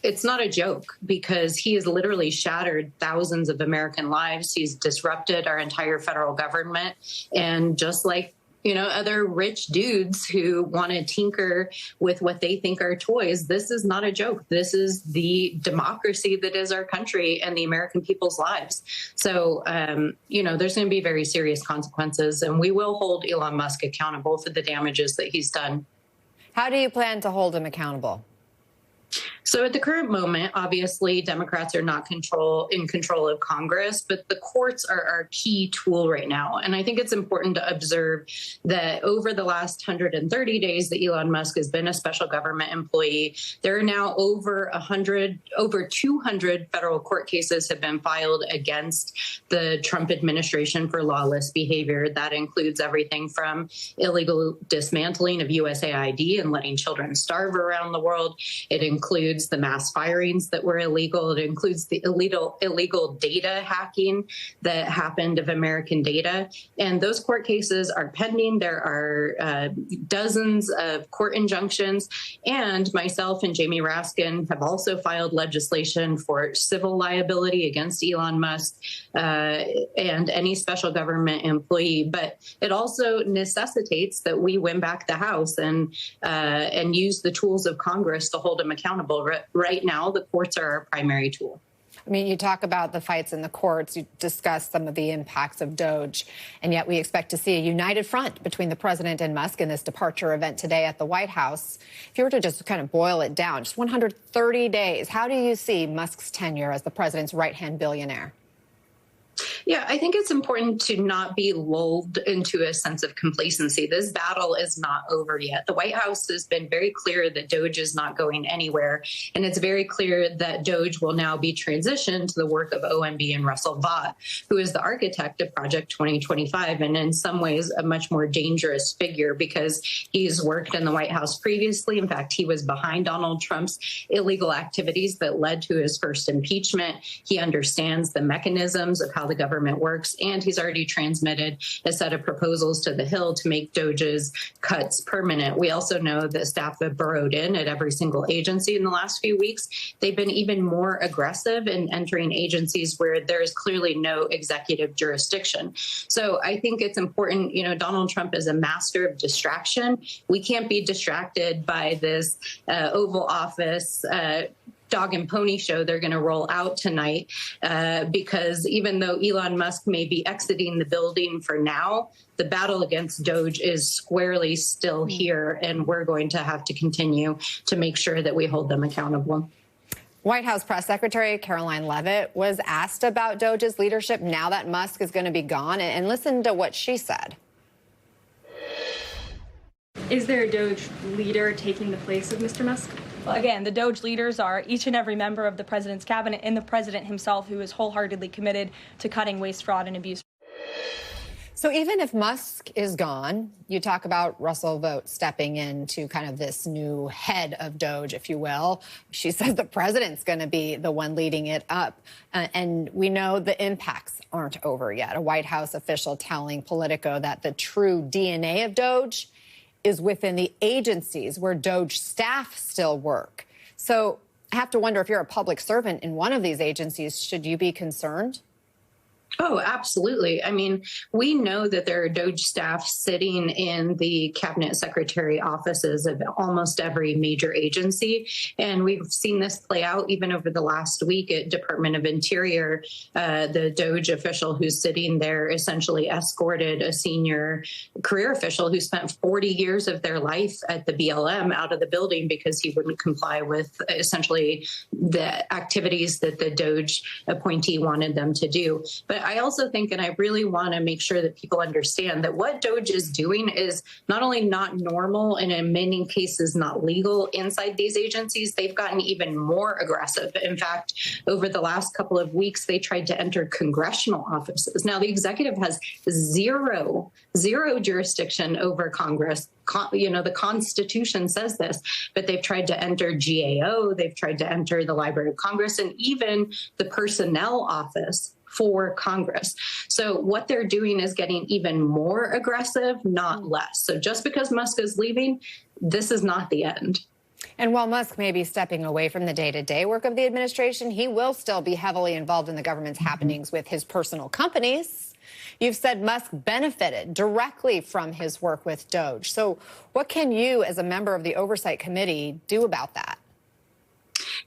it's not a joke, because he has literally shattered thousands of American lives. He's disrupted our entire federal government. And just like, other rich dudes who want to tinker with what they think are toys, this is not a joke. This is the democracy that is our country and the American people's lives. So, there's going to be very serious consequences, and we will hold Elon Musk accountable for the damages that he's done. How do you plan to hold him accountable? So at the current moment, obviously, Democrats are not in control of Congress, but the courts are our key tool right now. And I think it's important to observe that over the last 130 days that Elon Musk has been a special government employee, there are now over 200 federal court cases have been filed against the Trump administration for lawless behavior. That includes everything from illegal dismantling of USAID and letting children starve around the world. It includes the mass firings that were illegal. It includes the illegal data hacking that happened of American data. And those court cases are pending. There are dozens of court injunctions. And myself and Jamie Raskin have also filed legislation for civil liability against Elon Musk and any special government employee. But it also necessitates that we win back the House and use the tools of Congress to hold him accountable. Right now, the courts are our primary tool. I mean, you talk about the fights in the courts, you discuss some of the impacts of DOGE, and yet we expect to see a united front between the president and Musk in this departure event today at the White House. If you were to just kind of boil it down, just 130 days, how do you see Musk's tenure as the president's right-hand billionaire? Yeah, I think it's important to not be lulled into a sense of complacency. This battle is not over yet. The White House has been very clear that DOGE is not going anywhere. And it's very clear that DOGE will now be transitioned to the work of OMB and Russell Vought, who is the architect of Project 2025, and in some ways a much more dangerous figure because he's worked in the White House previously. In fact, he was behind Donald Trump's illegal activities that led to his first impeachment. He understands the mechanisms of how the government works, and he's already transmitted a set of proposals to the Hill to make DOGE's cuts permanent. We also know that staff have burrowed in at every single agency in the last few weeks. They've been even more aggressive in entering agencies where there is clearly no executive jurisdiction. So I think it's important, Donald Trump is a master of distraction. We can't be distracted by this Oval Office dog and pony show they're going to roll out tonight, because even though Elon Musk may be exiting the building for now, the battle against DOGE is squarely still here, and we're going to have to continue to make sure that we hold them accountable. White House Press Secretary Caroline Leavitt was asked about DOGE's leadership now that Musk is going to be gone, and listen to what she said. Is there a DOGE leader taking the place of Mr. Musk? Well, again, the DOGE leaders are each and every member of the president's cabinet and the president himself, who is wholeheartedly committed to cutting waste, fraud, and abuse. So even if Musk is gone, you talk about Russell Vought stepping into kind of this new head of DOGE, if you will. She says the president's going to be the one leading it up. And we know the impacts aren't over yet. A White House official telling Politico that the true DNA of DOGE is within the agencies where DOGE staff still work. So I have to wonder, if you're a public servant in one of these agencies, should you be concerned? Oh, absolutely. I mean, we know that there are DOGE staff sitting in the cabinet secretary offices of almost every major agency. And we've seen this play out even over the last week at Department of Interior. The DOGE official who's sitting there essentially escorted a senior career official who spent 40 years of their life at the BLM out of the building because he wouldn't comply with essentially the activities that the DOGE appointee wanted them to do. But I also think, and I really want to make sure that people understand, that what DOGE is doing is not only not normal and in many cases not legal inside these agencies, they've gotten even more aggressive. In fact, over the last couple of weeks, they tried to enter congressional offices. Now, the executive has zero jurisdiction over Congress. The Constitution says this, but they've tried to enter GAO, they've tried to enter the Library of Congress, and even the Personnel Office for Congress. So what they're doing is getting even more aggressive, not less. So just because Musk is leaving, this is not the end. And while Musk may be stepping away from the day-to-day work of the administration, he will still be heavily involved in the government's happenings with his personal companies. You've said Musk benefited directly from his work with DOGE. So what can you, as a member of the Oversight Committee, do about that?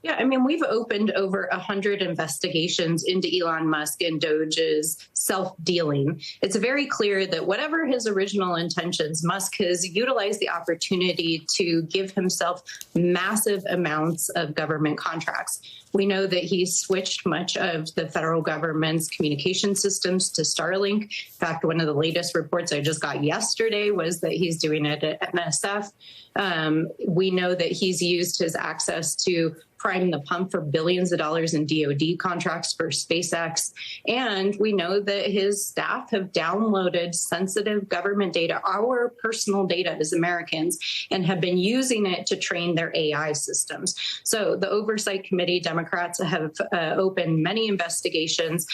Yeah, I mean, we've opened over 100 investigations into Elon Musk and DOGE's self-dealing. It's very clear that whatever his original intentions, Musk has utilized the opportunity to give himself massive amounts of government contracts. We know that he switched much of the federal government's communication systems to Starlink. In fact, one of the latest reports I just got yesterday was that he's doing it at NSF. We know that he's used his access to prime the pump for billions of dollars in DOD contracts for SpaceX. And we know that his staff have downloaded sensitive government data, our personal data as Americans, and have been using it to train their AI systems. So the Oversight Committee, Democrats have opened many investigations.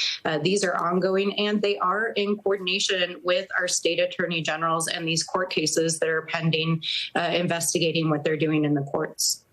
These are ongoing, and they are in coordination with our state attorney generals and these court cases that are pending, investigating what they're doing in the courts.